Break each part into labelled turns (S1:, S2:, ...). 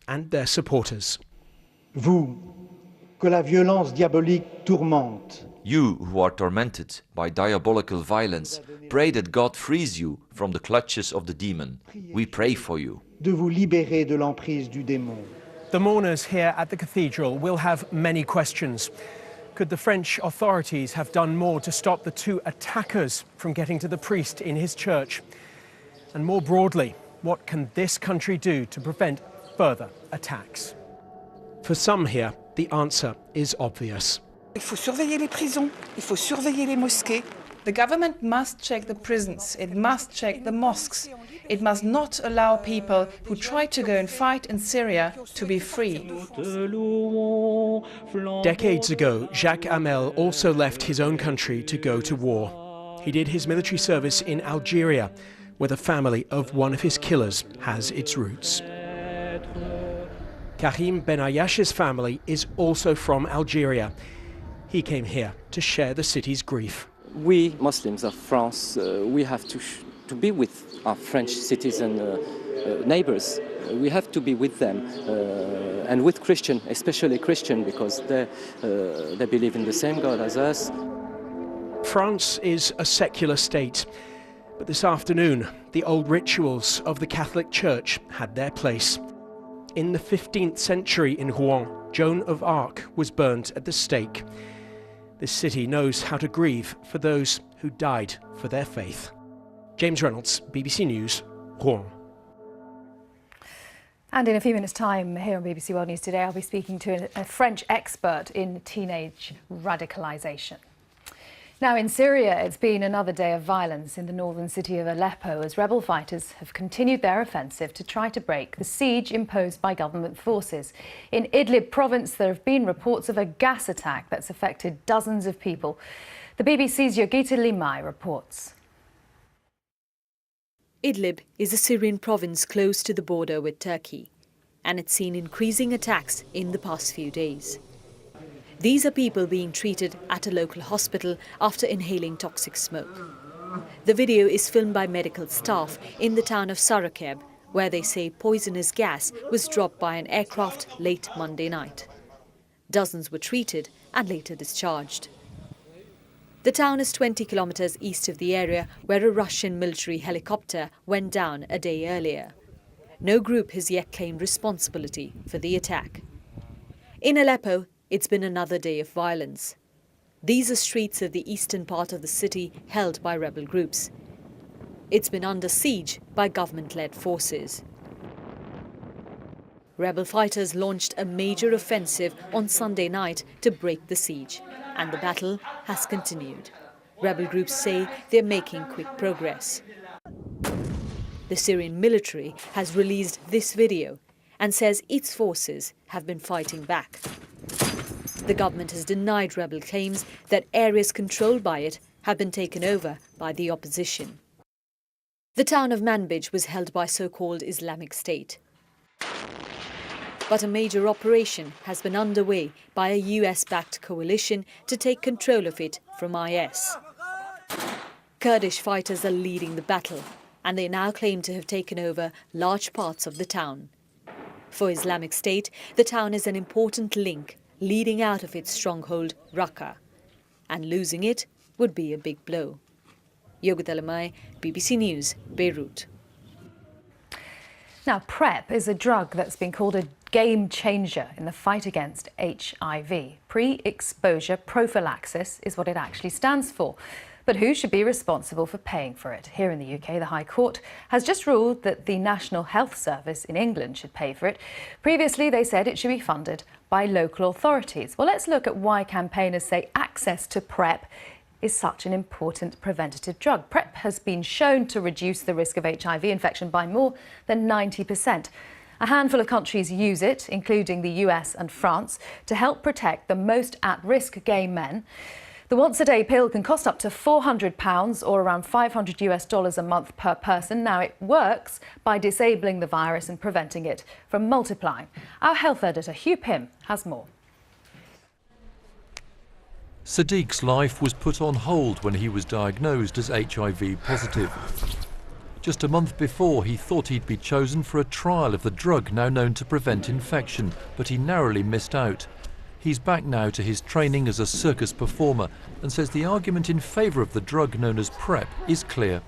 S1: and their supporters.
S2: Vous, que la violence diabolique tourmente.
S3: You who are tormented by diabolical violence, pray that God frees you from the clutches of the demon. We pray for you.
S2: De vous libérer de l'emprise du démon.
S1: The mourners here at the cathedral will have many questions. Could the French authorities have done more to stop the two attackers from getting to the priest in his church? And more broadly, what can this country do to prevent further attacks? For some here, the answer is obvious.
S4: Il faut surveiller les prisons, il faut surveiller les mosquées.
S5: The government must check the prisons, it must check the mosques. It must not allow people who try to go and fight in Syria to be free.
S1: Decades ago, Jacques Hamel also left his own country to go to war. He did his military service in Algeria, where the family of one of his killers has its roots. Karim Benayash's family is also from Algeria. He came here to share the city's grief.
S6: We Muslims of France, we have to be with our French citizen neighbors. We have to be with them, and with Christian, especially Christian, because they believe in the same God as us.
S1: France is a secular state, but this afternoon, the old rituals of the Catholic Church had their place. In the 15th century in Rouen, Joan of Arc was burnt at the stake. This city knows how to grieve for those who died for their faith. James Reynolds, BBC News, Rouen.
S7: And in a few minutes' time here on BBC World News Today, I'll be speaking to a French expert in teenage radicalisation. Now, in Syria, it's been another day of violence in the northern city of Aleppo as rebel fighters have continued their offensive to try to break the siege imposed by government forces. In Idlib province, there have been reports of a gas attack that's affected dozens of people. The BBC's Yogita Limai reports.
S8: Idlib is a Syrian province close to the border with Turkey, and it's seen increasing attacks in the past few days. These are people being treated at a local hospital after inhaling toxic smoke. The video is filmed by medical staff in the town of Sarakeb, where they say poisonous gas was dropped by an aircraft late Monday night. Dozens were treated and later discharged. The town is 20 kilometers east of the area where a Russian military helicopter went down a day earlier. No group has yet claimed responsibility for the attack. In Aleppo, it's been another day of violence. These are streets of the eastern part of the city held by rebel groups. It's been under siege by government-led forces. Rebel fighters launched a major offensive on Sunday night to break the siege, and the battle has continued. Rebel groups say they're making quick progress. The Syrian military has released this video and says its forces have been fighting back. The government has denied rebel claims that areas controlled by it have been taken over by the opposition. The town of Manbij was held by so-called Islamic State. But a major operation has been underway by a US-backed coalition to take control of it from IS. Kurdish fighters are leading the battle, and they now claim to have taken over large parts of the town. For Islamic State, the town is an important link leading out of its stronghold, Raqqa, and losing it would be a big blow. Yogita Limai, BBC News, Beirut.
S7: Now, PrEP is a drug that's been called a game changer in the fight against HIV. Pre-exposure prophylaxis is what it actually stands for. But who should be responsible for paying for it? Here in the UK, the High Court has just ruled that the National Health Service in England should pay for it. Previously, they said it should be funded by local authorities. Well, let's look at why campaigners say access to PrEP is such an important preventative drug. PrEP has been shown to reduce the risk of HIV infection by more than 90%. A handful of countries use it, including the US and France, to help protect the most at-risk gay men. The once-a-day pill can cost up to £400 or around $500 a month per person. Now, it works by disabling the virus and preventing it from multiplying. Our health editor, Hugh Pym, has more.
S9: Sadiq's life was put on hold when he was diagnosed as HIV positive. Just a month before, he thought he'd be chosen for a trial of the drug now known to prevent infection, but he narrowly missed out. He's back now to his training as a circus performer and says the argument in favour of the drug known as PrEP is clear.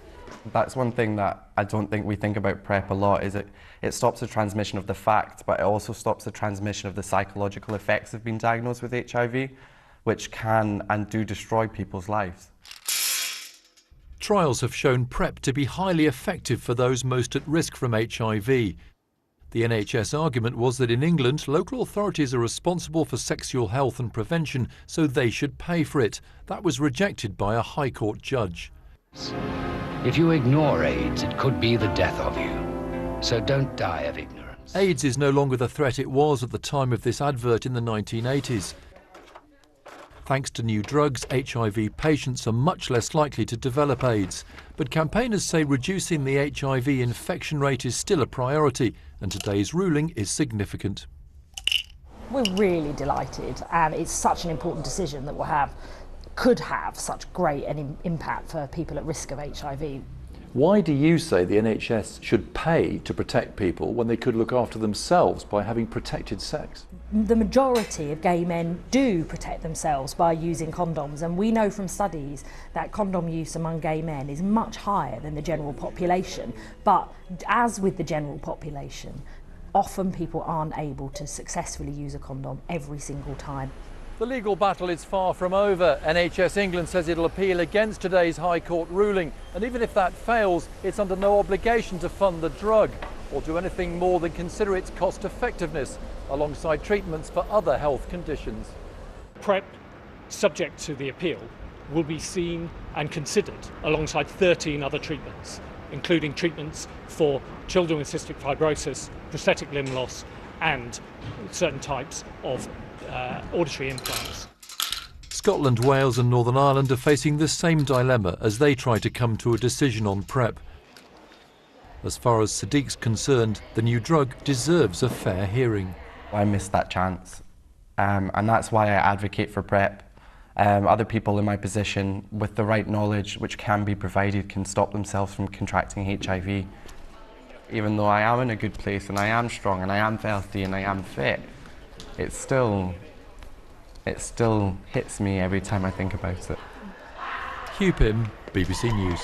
S10: That's one thing that I don't think we think about PrEP a lot, is it stops the transmission of the fact, but it also stops the transmission of the psychological effects of being diagnosed with HIV, which can and do destroy people's lives.
S9: Trials have shown PrEP to be highly effective for those most at risk from HIV. The NHS argument was that in England, local authorities are responsible for sexual health and prevention, so they should pay for it. That was rejected by a High Court judge.
S11: If you ignore AIDS, it could be the death of you. So don't die of ignorance.
S9: AIDS is no longer the threat it was at the time of this advert in the 1980s. Thanks to new drugs, HIV patients are much less likely to develop AIDS. But campaigners say reducing the HIV infection rate is still a priority, and today's ruling is significant.
S12: We're really delighted, and it's such an important decision that could have such great an impact for people at risk of HIV.
S13: Why do you say the NHS should pay to protect people when they could look after themselves by having protected sex?
S12: The majority of gay men do protect themselves by using condoms, and we know from studies that condom use among gay men is much higher than the general population. But as with the general population, often people aren't able to successfully use a condom every single time.
S9: The legal battle is far from over. NHS England says it'll appeal against today's High Court ruling, and even if that fails, it's under no obligation to fund the drug or do anything more than consider its cost effectiveness alongside treatments for other health conditions.
S14: PrEP, subject to the appeal, will be seen and considered alongside 13 other treatments, including treatments for children with cystic fibrosis, prosthetic limb loss, and certain types of auditory implants.
S9: Scotland, Wales and Northern Ireland are facing the same dilemma as they try to come to a decision on PrEP. As far as Sadiq's concerned, the new drug deserves a fair hearing.
S10: I missed that chance, and that's why I advocate for PrEP. Other people in my position, with the right knowledge which can be provided, can stop themselves from contracting HIV. Even though I am in a good place and I am strong and I am healthy and I am fit, it still hits me every time I think about it.
S9: Hugh Pym, BBC News.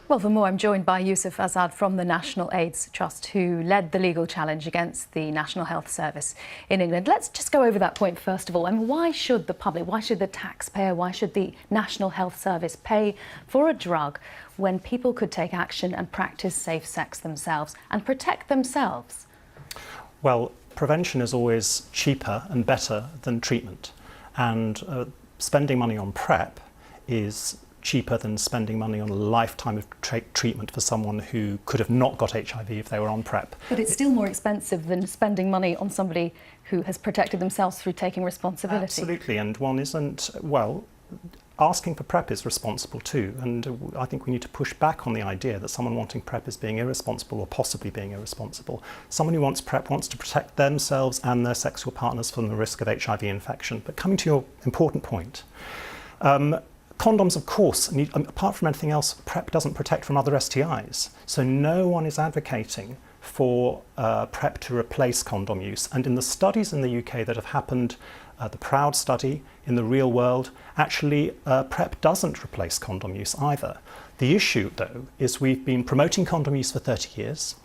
S7: Well, for more, I'm joined by Yousuf Azad from the National AIDS Trust, who led the legal challenge against the National Health Service in England. Let's just go over that point first of all. And why should the public, why should the taxpayer, why should the National Health Service pay for a drug when people could take action and practice safe sex themselves and protect themselves?
S15: Well, prevention is always cheaper and better than treatment. And spending money on PrEP is cheaper than spending money on a lifetime of treatment for someone who could have not got HIV if they were on PrEP.
S7: But it's still more expensive than spending money on somebody who has protected themselves through taking responsibility.
S15: Absolutely, and one isn't, well, asking for PrEP is responsible too, and I think we need to push back on the idea that someone wanting PrEP is being irresponsible or possibly being irresponsible. Someone who wants PrEP wants to protect themselves and their sexual partners from the risk of HIV infection. But coming to your important point, condoms, of course, apart from anything else, PrEP doesn't protect from other STIs. So no one is advocating for PrEP to replace condom use. And in the studies in the UK that have happened, the PROUD study, in the real world, actually PrEP doesn't replace condom use either. The issue, though, is we've been promoting condom use for 30 years.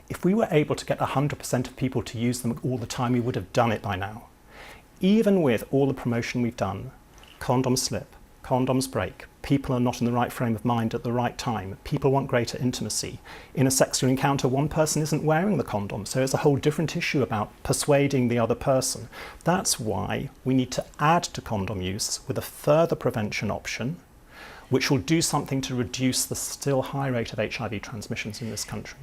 S15: If we were able to get 100% of people to use them all the time, we would have done it by now. Even with all the promotion we've done, condoms slip, condoms break, people are not in the right frame of mind at the right time, people want greater intimacy. In a sexual encounter, one person isn't wearing the condom, so it's a whole different issue about persuading the other person. That's why we need to add to condom use with a further prevention option, which will do something to reduce the still high rate of HIV transmissions in this country.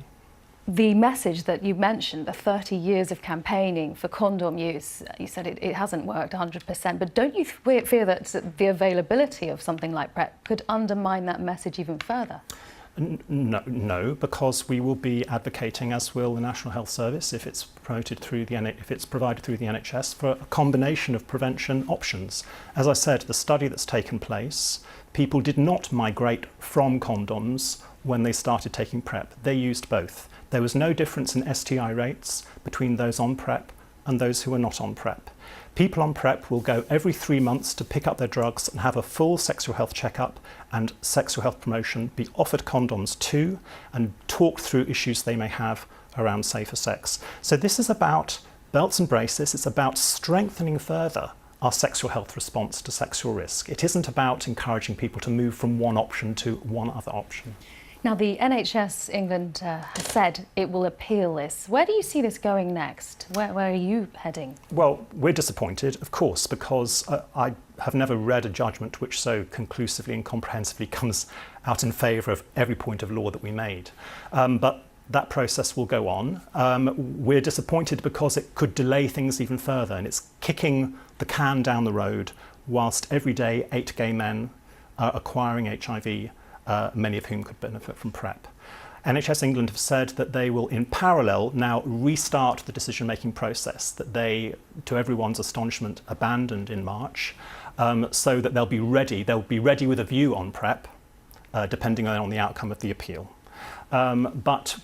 S7: The message that you mentioned, the 30 years of campaigning for condom use, you said it hasn't worked 100%, but don't you fear that the availability of something like PrEP could undermine that message even further?
S15: No, because we will be advocating, as will the National Health Service, if it's provided through the NHS, for a combination of prevention options. As I said, the study that's taken place, people did not migrate from condoms when they started taking PrEP. They used both. There was no difference in STI rates between those on PrEP and those who were not on PrEP. People on PrEP will go every 3 months to pick up their drugs and have a full sexual health checkup and sexual health promotion, be offered condoms too, and talk through issues they may have around safer sex. So this is about belts and braces. It's about strengthening further our sexual health response to sexual risk. It isn't about encouraging people to move from one option to one other option.
S7: Now, the NHS England has said it will appeal this. Where do you see this going next? Where are you heading?
S15: Well, we're disappointed, of course, because I have never read a judgment which so conclusively and comprehensively comes out in favour of every point of law that we made. But that process will go on. We're disappointed because it could delay things even further, and it's kicking the can down the road whilst every day 8 gay men are acquiring HIV, many of whom could benefit from PrEP. NHS England have said that they will, in parallel, now restart the decision-making process that they, to everyone's astonishment, abandoned in March, so that they'll be ready. They'll be ready with a view on PrEP, depending on the outcome of the appeal. But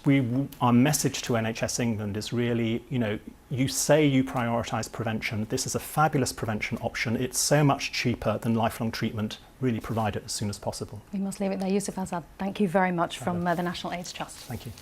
S15: our message to NHS England is really, you say you prioritise prevention. This is a fabulous prevention option. It's so much cheaper than lifelong treatment. Really provide it as soon as possible.
S7: We must leave it there. Yusuf Azad, thank you very much from the National AIDS Trust.
S15: Thank you.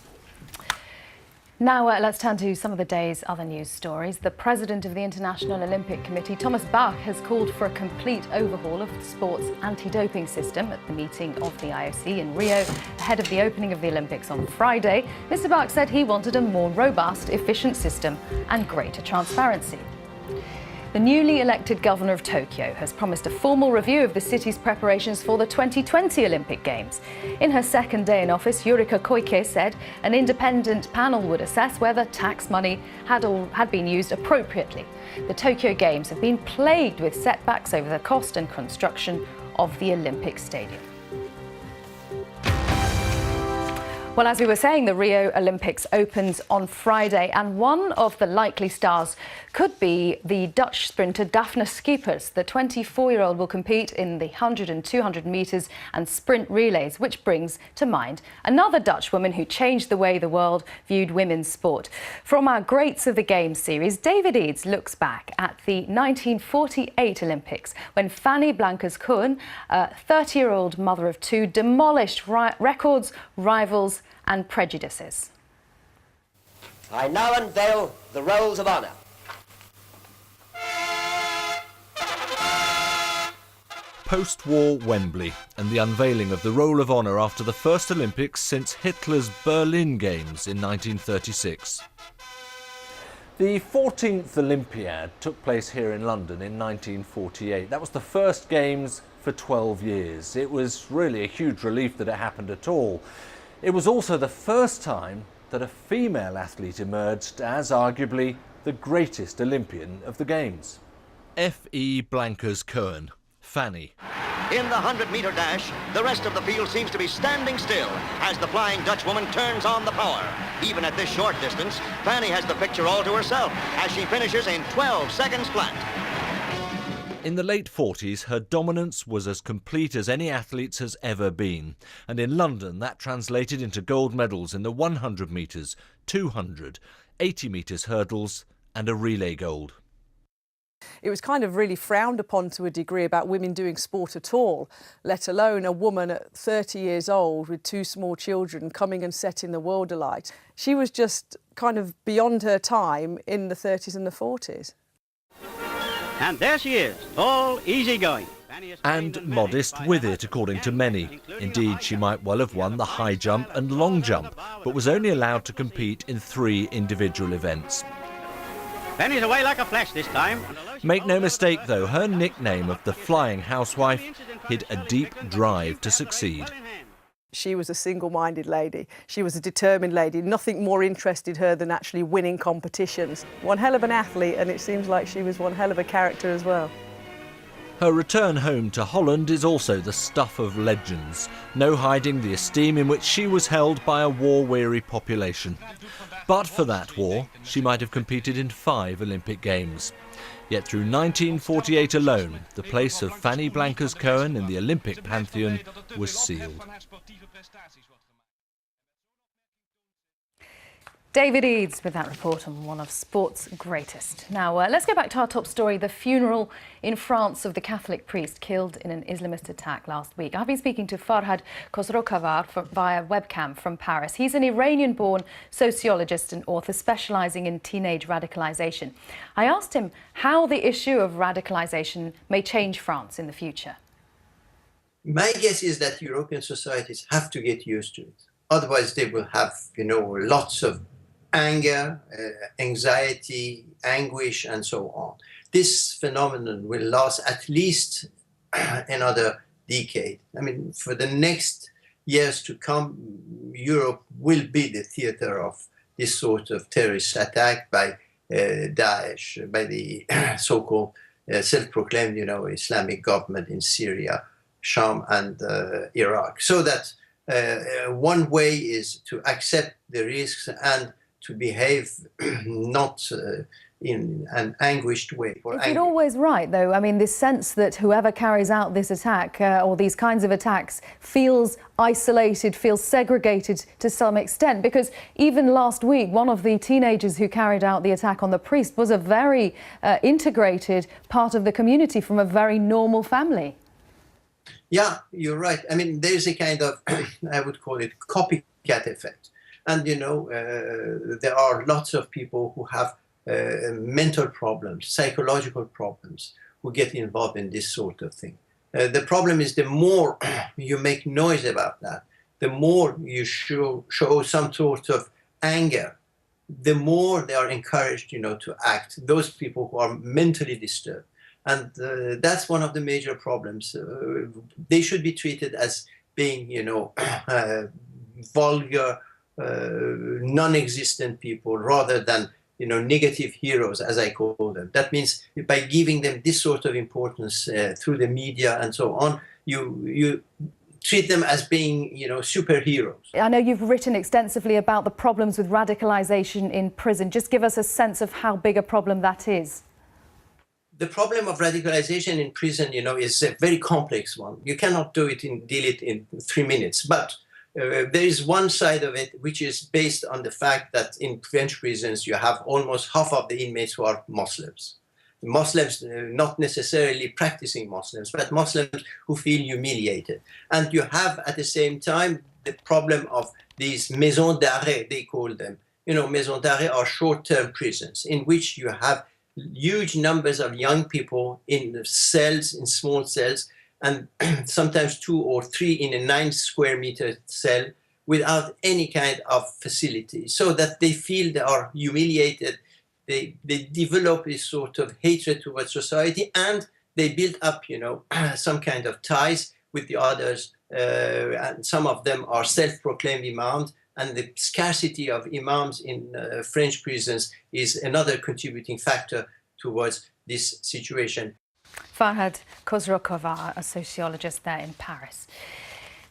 S7: Now let's turn to some of the day's other news stories. The president of the International Olympic Committee, Thomas Bach, has called for a complete overhaul of the sport's anti-doping system at the meeting of the IOC in Rio ahead of the opening of the Olympics on Friday. Mr. Bach said he wanted a more robust, efficient system and greater transparency. The newly elected governor of Tokyo has promised a formal review of the city's preparations for the 2020 Olympic Games. In her second day in office, Yurika Koike said an independent panel would assess whether tax money had been used appropriately. The Tokyo Games have been plagued with setbacks over the cost and construction of the Olympic Stadium. Well, as we were saying, the Rio Olympics opens on Friday, and one of the likely stars could be the Dutch sprinter Daphne Schippers. The 24-year-old will compete in the 100 and 200 metres and sprint relays, which brings to mind another Dutch woman who changed the way the world viewed women's sport. From our Greats of the Games series, David Eads looks back at the 1948 Olympics when Fanny Blankers-Koen, a 30-year-old mother of two, demolished records, rivals and prejudices.
S16: I now unveil the Rolls of Honour.
S17: Post-war Wembley and the unveiling of the Roll of Honour after the first Olympics since Hitler's Berlin Games in 1936.
S13: The 14th Olympiad took place here in London in 1948. That was the first Games for 12 years. It was really a huge relief that it happened at all. It was also the first time that a female athlete emerged as arguably the greatest Olympian of the Games.
S17: F.E. Blankers-Koen, Fanny.
S16: In the 100-metre dash, the rest of the field seems to be standing still as the Flying Dutchwoman turns on the power. Even at this short distance, Fanny has the picture all to herself as she finishes in 12 seconds flat.
S17: In the late 40s, her dominance was as complete as any athlete's has ever been. And in London, that translated into gold medals in the 100 metres, 200, 80 metres hurdles and a relay gold.
S18: It was kind of really frowned upon to a degree about women doing sport at all, let alone a woman at 30 years old with two small children coming and setting the world alight. She was just kind of beyond her time in the 30s and the 40s.
S19: And there she is, all easygoing.
S17: And modest with it, according to many. Indeed, she might well have won the high jump and long jump, but was only allowed to compete in 3 individual events.
S19: Fanny's away like a flash this time.
S17: Make no mistake, though, her nickname of the Flying Housewife hid a deep drive to succeed.
S18: She was a single-minded lady. She was a determined lady. Nothing more interested her than actually winning competitions. One hell of an athlete, and it seems like she was one hell of a character as well.
S17: Her return home to Holland is also the stuff of legends, no hiding the esteem in which she was held by a war-weary population. But for that war, she might have competed in 5 Olympic Games. Yet through 1948 alone, the place of Fanny Blankers-Koen in the Olympic pantheon was sealed.
S7: David Eads with that report on one of sport's greatest. Now, let's go back to our top story, the funeral in France of the Catholic priest killed in an Islamist attack last week. I've been speaking to Farhad Khosrokhavar via webcam from Paris. He's an Iranian-born sociologist and author specialising in teenage radicalisation. I asked him how the issue of radicalisation may change France in the future.
S20: My guess is that European societies have to get used to it. Otherwise, they will have, lots of anger, anxiety, anguish, and so on. This phenomenon will last at least another decade. I mean, for the next years to come, Europe will be the theater of this sort of terrorist attack by Daesh, by the so-called self-proclaimed, Islamic government in Syria, Sham, and Iraq. So that one way is to accept the risks and to behave not in an anguished way.
S7: Is it always right, though? I mean, this sense that whoever carries out this attack or these kinds of attacks feels isolated, feels segregated to some extent, because even last week, one of the teenagers who carried out the attack on the priest was a very integrated part of the community from a very normal family.
S20: Yeah, you're right. I mean, there's a kind of, I would call it copycat effect. And, there are lots of people who have mental problems, psychological problems, who get involved in this sort of thing. The problem is the more you make noise about that, the more you show some sort of anger, the more they are encouraged, to act, those people who are mentally disturbed. And that's one of the major problems. They should be treated as being, vulgar, non-existent people rather than, negative heroes, as I call them. That means by giving them this sort of importance through the media and so on, you treat them as being, superheroes.
S7: I know you've written extensively about the problems with radicalisation in prison. Just give us a sense of how big a problem that is.
S20: The problem of radicalization in prison, is a very complex one. You cannot deal it in 3 minutes. But there is one side of it which is based on the fact that in French prisons you have almost half of the inmates who are Muslims. Muslims, not necessarily practicing Muslims, but Muslims who feel humiliated. And you have at the same time the problem of these maisons d'arrêt, they call them. Maisons d'arrêt are short-term prisons in which you have huge numbers of young people in cells, in small cells, and sometimes 2 or 3 in a 9 square meter cell without any kind of facility, so that they feel they are humiliated. They develop this sort of hatred towards society, and they build up, some kind of ties with the others. And some of them are self-proclaimed imams, and the scarcity of imams in French prisons is another contributing factor towards this situation.
S7: Farhad Khosrokhavar, a sociologist there in Paris.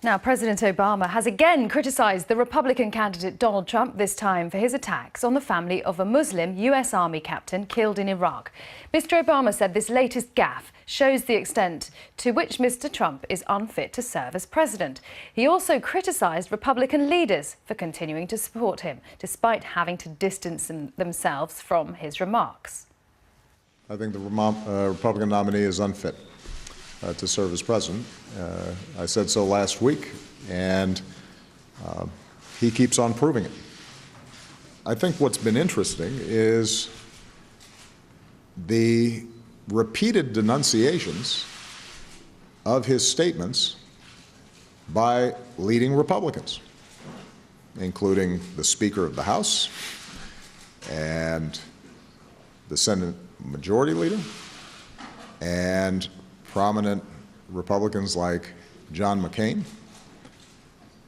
S7: Now, President Obama has again criticised the Republican candidate Donald Trump, this time for his attacks on the family of a Muslim US Army captain killed in Iraq. Mr. Obama said this latest gaffe shows the extent to which Mr. Trump is unfit to serve as president. He also criticised Republican leaders for continuing to support him, despite having to distance themselves from his remarks.
S21: I think the Republican nominee is unfit to serve as president. I said so last week, and he keeps on proving it. I think what's been interesting is the repeated denunciations of his statements by leading Republicans, including the Speaker of the House and the Senate Majority Leader and prominent Republicans like John McCain.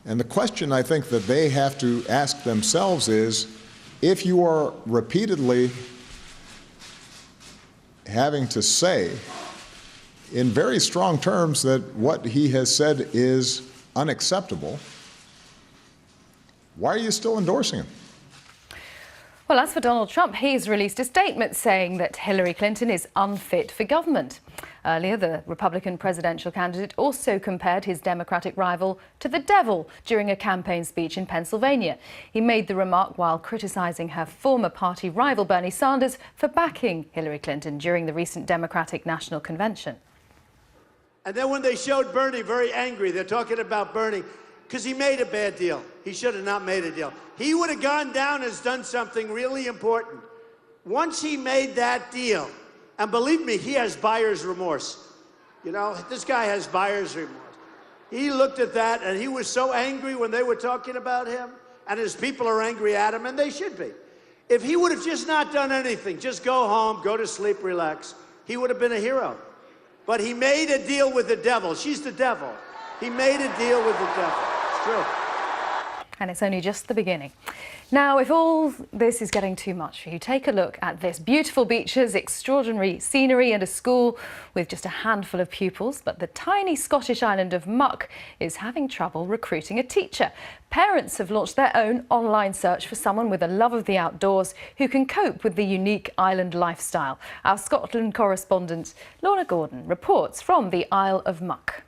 S21: And the question I think that they have to ask themselves is, if you are repeatedly having to say in very strong terms that what he has said is unacceptable, why are you still endorsing him?
S7: Well, as for Donald Trump, he's released a statement saying that Hillary Clinton is unfit for government. Earlier, the Republican presidential candidate also compared his Democratic rival to the devil during a campaign speech in Pennsylvania. He made the remark while criticising her former party rival Bernie Sanders for backing Hillary Clinton during the recent Democratic National Convention.
S3: And then when they showed Bernie very angry, they're talking about Bernie, because he made a bad deal. He should have not made a deal. He would have gone down and done something really important. Once he made that deal, and believe me, he has buyer's remorse. You know, this guy has buyer's remorse. He looked at that, and he was so angry when they were talking about him, and his people are angry at him, and they should be. If he would have just not done anything, just go home, go to sleep, relax, he would have been a hero. But he made a deal with the devil. She's the devil. He made a deal with the devil. It's true.
S7: And it's only just the beginning. Now, if all this is getting too much for you, take a look at this. Beautiful beaches, extraordinary scenery and a school with just a handful of pupils. But the tiny Scottish island of Muck is having trouble recruiting a teacher. Parents have launched their own online search for someone with a love of the outdoors who can cope with the unique island lifestyle. Our Scotland correspondent Lorna Gordon reports from the Isle of Muck.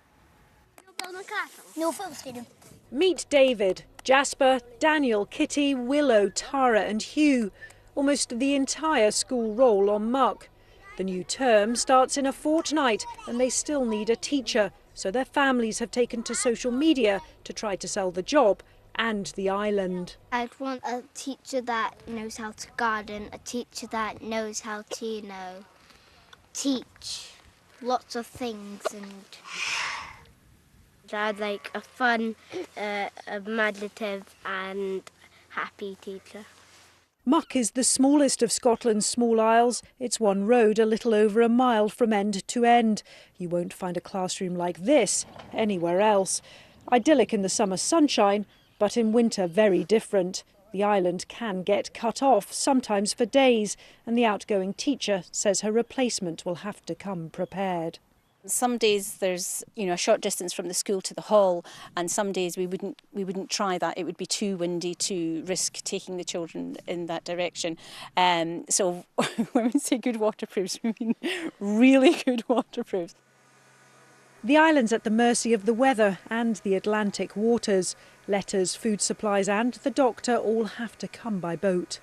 S22: Meet David, Jasper, Daniel, Kitty, Willow, Tara and Hugh. Almost the entire school roll on Muck. The new term starts in a fortnight and they still need a teacher, so their families have taken to social media to try to sell the job and the island.
S23: I'd want a teacher that knows how to garden, a teacher that knows how to, you know, teach lots of things, and I'd like a fun, imaginative and happy teacher.
S22: Muck is the smallest of Scotland's small isles. It's one road a little over a mile from end to end. You won't find a classroom like this anywhere else. Idyllic in the summer sunshine, but in winter very different. The island can get cut off, sometimes for days, and the outgoing teacher says her replacement will have to come prepared.
S24: Some days there's, you know, a short distance from the school to the hall, and some days we wouldn't try that. It would be too windy to risk taking the children in that direction. So when we say good waterproofs, we mean really good waterproofs.
S22: The island's at the mercy of the weather and the Atlantic waters. Letters, food supplies and the doctor all have to come by boat.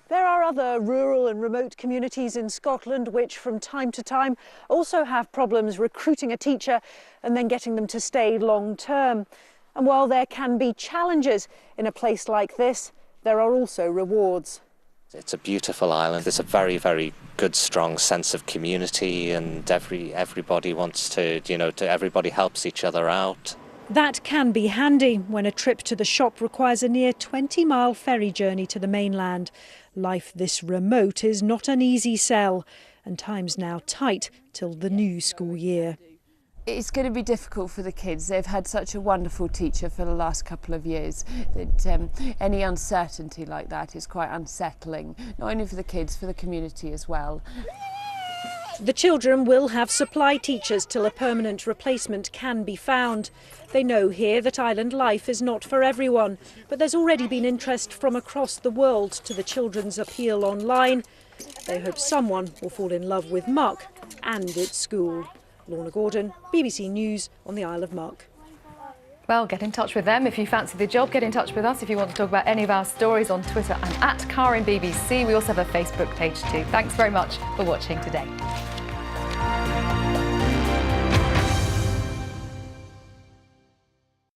S22: There are other rural and remote communities in Scotland which from time to time also have problems recruiting a teacher and then getting them to stay long term. And while there can be challenges in a place like this, there are also rewards.
S25: It's a beautiful island. There's a very, very good, strong sense of community, and everybody wants to, everybody helps each other out.
S22: That can be handy when a trip to the shop requires a near 20-mile ferry journey to the mainland. Life this remote is not an easy sell, and time's now tight till the new school year.
S26: It's going to be difficult for the kids. They've had such a wonderful teacher for the last couple of years that any uncertainty like that is quite unsettling, not only for the kids, for the community as well.
S22: The children will have supply teachers till a permanent replacement can be found. They know here that island life is not for everyone, but there's already been interest from across the world to the children's appeal online. They hope someone will fall in love with Muck and its school. Lorna Gordon, BBC News on the Isle of Muck.
S7: Well, get in touch with them if you fancy the job. Get in touch with us if you want to talk about any of our stories on Twitter and @KarenBBC. We also have a Facebook page too. Thanks very much for watching today.